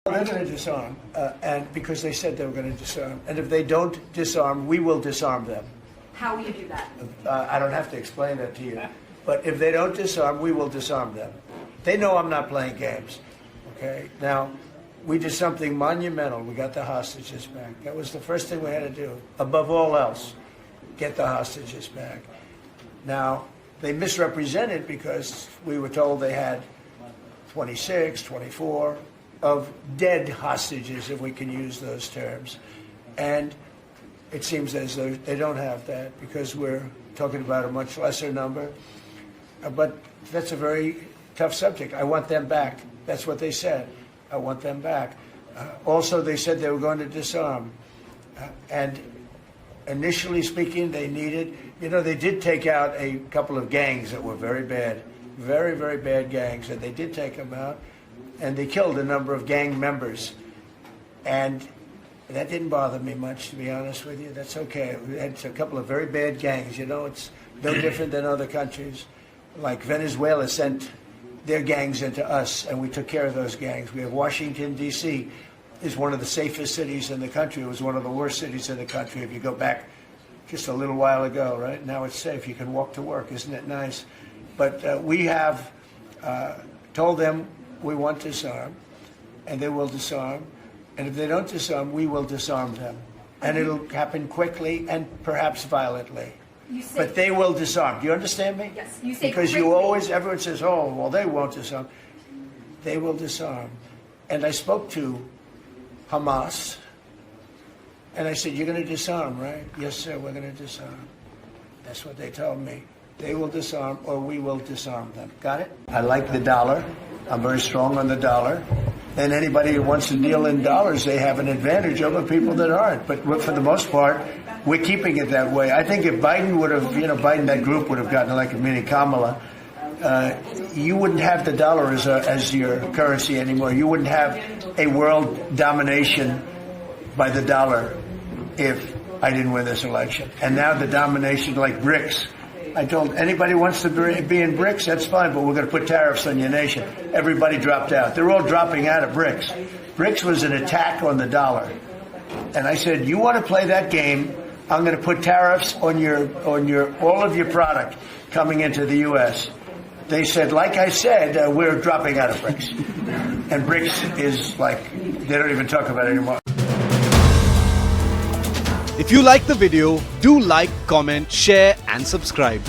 They're going to disarm, and because they said they were going to disarm. And if they don't disarm, we will disarm them. How will you do that? I don't have to explain that to you. But if they don't disarm, we will disarm them. They know I'm not playing games. Okay? Now, we did something monumental. We got the hostages back. That was the first thing we had to do. Above all else, get the hostages back. Now, they misrepresented because we were told they had 26, 24 of dead hostages, if we can use those terms. And it seems as though they don't have that because we're talking about a much lesser number. But that's a very tough subject. I want them back. That's what they said. I want them back. Also, they said they were going to disarm. And initially speaking, they needed, they did take out a couple of gangs that were very bad, very, very bad gangs, and they did take them out. And they killed a number of gang members. And that didn't bother me much, to be honest with you. That's okay. We had a couple of very bad gangs. It's no different than other countries. Like Venezuela sent their gangs into us, and we took care of those gangs. We have Washington, D.C. is one of the safest cities in the country. It was one of the worst cities in the country if you go back just a little while ago, right? Now it's safe. You can walk to work. Isn't it nice? But we have told them we want to disarm, and they will disarm. And if they don't disarm, we will disarm them. And it'll happen quickly and perhaps violently. But they will disarm. Do you understand me? Yes. You say because quickly. Everyone says, oh, well, they won't disarm. They will disarm. And I spoke to Hamas, and I said, you're going to disarm, right? Yes, sir, we're going to disarm. That's what they told me. They will disarm, or we will disarm them. Got it? I like the dollar. I'm very strong on the dollar. And anybody who wants to deal in dollars, they have an advantage over people that aren't. But for the most part, we're keeping it that way. I think if Biden would have, that group would have gotten elected, meaning Kamala, you wouldn't have the dollar as your currency anymore. You wouldn't have a world domination by the dollar if I didn't win this election. And now the domination, like BRICS. I told anybody wants to be in BRICS, that's fine, but we're going to put tariffs on your nation. Everybody dropped out. They're all dropping out of BRICS. BRICS was an attack on the dollar. And I said, you want to play that game, I'm going to put tariffs on all of your product coming into the U.S. They said, like I said, we're dropping out of BRICS. And BRICS is like, they don't even talk about it anymore. If you like the video, do like, comment, share and subscribe.